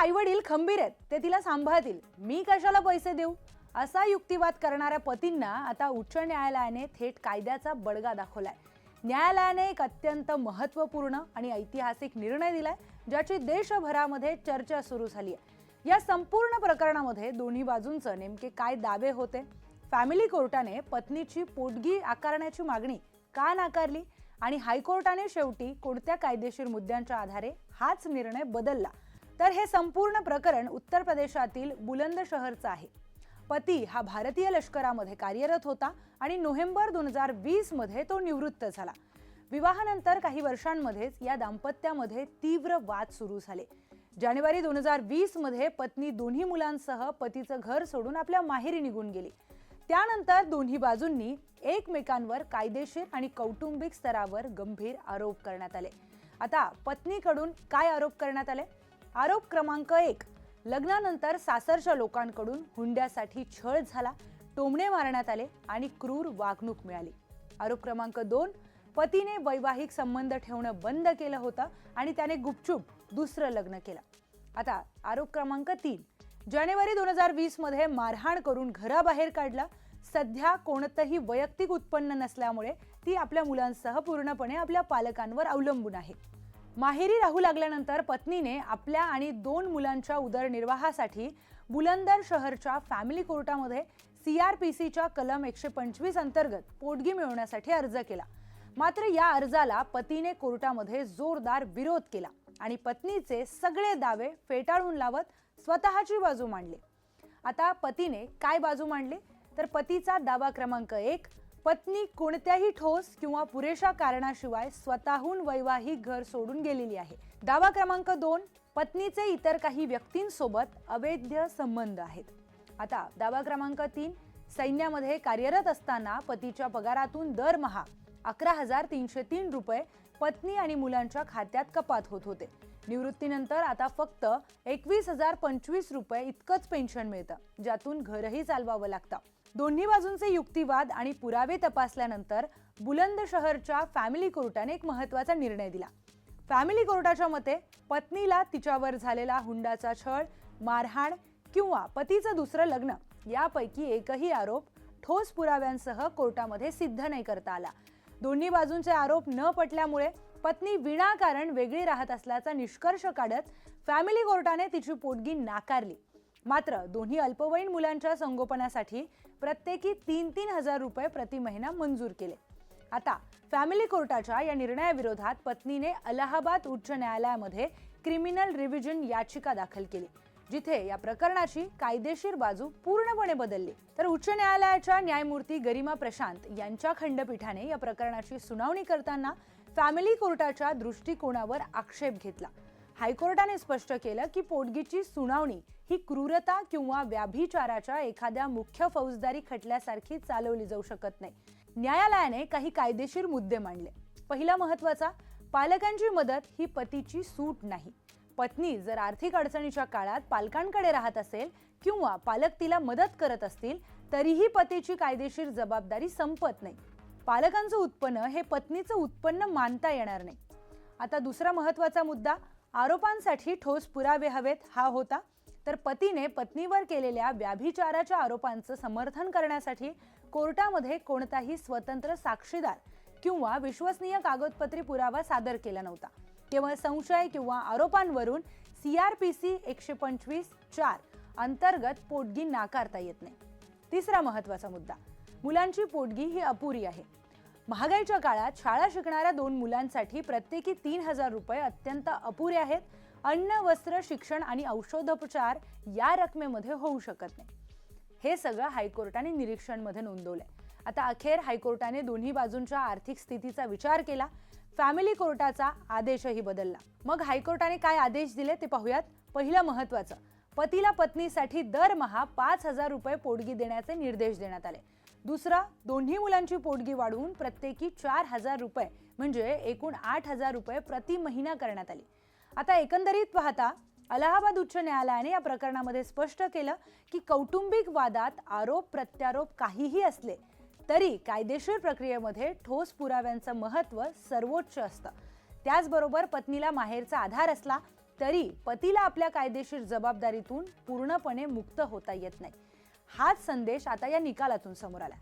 आईवडील खंबीर आहेत, ते तिला सांभाळतील, मी कशाला पैसे देऊ, असा युक्तिवाद करणाऱ्या पतींना आता उच्च न्यायालयाने थेट कायद्याचा बडगा दाखवलाय. न्यायालयाने एक अत्यंत महत्त्वपूर्ण आणि ऐतिहासिक निर्णय दिलाय, ज्याची देशभरामध्ये चर्चा सुरू झाली आहे. या संपूर्ण प्रकरणामध्ये दोन्ही बाजूंचे नेमके काय दावे होते, फॅमिली कोर्टाने पत्नीची पोटगी आकारण्याची मागणी का नाकारली आणि हायकोर्टाने शेवटी कोणत्या कायदेशीर मुद्द्यांच्या आधारे हाच निर्णय बदलला, तर हे संपूर्ण प्रकरण उत्तर प्रदेशातील बुलंदशहरचं आहे. पती हा भारतीय लष्करामध्ये कार्यरत होता आणि नोव्हेंबर 2020 मध्ये तो निवृत्त झाला. विवाहानंतर काही वर्षांमध्येच या दाम्पत्यामध्ये तीव्र वाद सुरू झाले. जानेवारी 2020 मध्ये पत्नी दोन्ही मुलांसह पतीचं घर सोडून आपल्या माहेरी निघून गेली. त्यानंतर दोन्ही बाजूंनी एकमेकांवर कायदेशीर आणि कौटुंबिक स्तरावर गंभीर आरोप करण्यात आले. आता पत्नीकडून काय आरोप करण्यात आले? आरोप क्रमांक 1, लग्नानंतर सासरच्या लोकांकडून हुंड्यासाठी छळ झाला, टोमणे मारण्यात आले आणि क्रूर वागणूक मिळाली. आरोप क्रमांक 2, पतीने वैवाहिक संबंध ठेवणं बंद केलं होतं आणि त्याने गुपचूप दुसरं लग्न केलं. आता आरोप क्रमांक 3, जानेवारी 2020 मध्ये मारहाण करून घराबाहेर काढलं. सध्या कोणतंही वैयक्तिक उत्पन्न नसल्यामुळे ती आपल्या मुलांसह पूर्णपणे आपल्या पालकांवर अवलंबून आहे. माहेरी राहू लागल्यानंतर पत्नीने आपल्या आणि 2 मुलांच्या उदरनिर्वाहासाठी बुलंदर शहरच्या फॅमिली कोर्टामध्ये CRPCच्या कलम 125 अंतर्गत पोटगी मिळवण्यासाठी अर्ज केला. मात्र या अर्जाला पतीने कोर्टामध्ये जोरदार विरोध केला आणि पत्नीचे सगळे दावे फेटाळून लावत स्वतःची बाजू मांडली. आता पतीने काय बाजू मांडली, तर पतीचा दावा क्रमांक 1, पत्नी कोणत्याही ठोस किंवा पुरेशा कारणाशिवाय स्वतःहून वैवाहिक घर सोडून गेलेली आहे. दावा क्रमांक 2, पत्नीचे इतर काही व्यक्तींसोबत अवैध संबंध आहेत. आता दावा क्रमांक 3, सैन्यामध्ये कार्यरत असताना पतीच्या पगारातून दरमहा 11,303 रुपये पत्नी आणि मुलांच्या खात्यात कपात होत होते. निवृत्तीनंतर आता फक्त 21,025 रुपये इतकंच पेन्शन मिळतं, ज्यातून घरही चालवावं लागतं. दोन्ही बाजूंचे युक्तिवाद आणि पुरावे तपासल्यानंतर बुलंदशहरच्या फॅमिली कोर्टाने एक महत्त्वाचा निर्णय दिला. फॅमिली कोर्टाच्या मते पत्नीला तिच्यावर झालेला हुंडाचा छळ, मारहाण किंवा पतीचं दुसरं लग्न यापैकी एकही आरोप ठोस पुराव्यांसह कोर्टामध्ये सिद्ध नाही करता आला. दोन्ही बाजूंचे आरोप न पटल्यामुळे पत्नी विनाकारण वेगळी राहत असल्याचा निष्कर्ष काढत फॅमिली कोर्टाने तिची पोटगी नाकारली. मात्र दोन्ही अल्पवयीन मुलांच्या संगोपनासाठी प्रत्येकी 3-3 हजार रुपये प्रति महिना मंजूर केले. आता फॅमिली कोर्टाच्या या निर्णयाविरोधात पत्नीने अलाहाबाद उच्च न्यायालयामध्ये क्रिमिनल रिव्हिजन याचिका दाखल केली, जिथे या प्रकरणाची कायदेशीर बाजू पूर्णपणे बदलली. तर उच्च न्यायालयाच्या न्यायमूर्ती गरिमा प्रशांत यांच्या खंडपीठाने या प्रकरणाची सुनावणी करताना फॅमिली कोर्टाच्या दृष्टिकोनावर आक्षेप घेतला. हायकोर्टाने स्पष्ट केलं की पोटगीची सुनावणी ही क्रूरता किंवा व्याभिचाराच्या एखाद्या मुख्य फौजदारी खटल्यासारखी चालवली जाऊ शकत नाही. न्यायालयाने काही कायदेशीर मुद्दे मांडले. पहिला महत्त्वाचा, पालकांची मदत ही पतीची सूट नाही. पत्नी जर आर्थिक अडचणीच्या काळात पालकांकडे राहत असेल किंवा पालक तिला मदत करत असतील, तरीही पतीची कायदेशीर जबाबदारी संपत नाही. पालकांचं उत्पन्न हे पत्नीचं उत्पन्न मानता येणार नाही. आता दुसरा महत्त्वाचा मुद्दा, आरोपांसाठी ठोस पुरावे हवेत हा होता. तर पतीने पत्नीवर केलेल्या व्याभिचाराच्या आरोपांचं समर्थन करण्यासाठी कोर्टामध्ये कोणताही स्वतंत्र साक्षीदार किंवा विश्वसनीय कागदपत्री पुरावा सादर केला नव्हता. केवळ संशय किंवा आरोपांवरून CRPC 125(4) अंतर्गत पोटगी नाकारता येत नाही. तिसरा महत्त्वाचा मुद्दा, मुलांची पोटगी ही अपुरी आहे. महागाईच्या काळात शाळा शिकणाऱ्या 2 मुलांसाठी प्रत्येकी 3,000 रुपये अत्यंत अपुरे आहेत. अन्न, वस्त्र, शिक्षण आणि औषधोपचार या रकमेमध्ये होऊ शकत नाही. हे सगळं हायकोर्टाने निरीक्षणमध्ये नोंदवलंय. आता अखेर हायकोर्टाने दोन्ही बाजूंच्या आर्थिक स्थितीचा विचार केला. फॅमिली कोर्टाचा आदेशही बदलला. मग हायकोर्टाने काय आदेश दिले ते पाहूयात. पहिलं महत्त्वाचं, पतीला पत्नीसाठी दरमहा 5,000 रुपये पोटगी देण्याचे निर्देश देण्यात आले. दुसरा, दोन्ही मुलांची पोटगी वाढवून प्रत्येकी 4,000 रुपये म्हणजे एकूण 8,000 रुपये प्रति महिना करण्यात आली. आता एकंदरीत पाहता अलाहाबाद उच्च न्यायालयाने या प्रकरणामध्ये स्पष्ट केलं की कौटुंबिक वादात आरोप प्रत्यारोप काहीही असले तरी कायदेशीर प्रक्रियेमध्ये ठोस पुराव्यांचं महत्त्व सर्वोच्च असतं. त्याचबरोबर पत्नीला माहेरचा आधार असला तरी पतीला आपल्या कायदेशीर जबाबदारीतून पूर्णपणे मुक्त होता येत नाही. हाच संदेश आता या निकालातून समोर आला.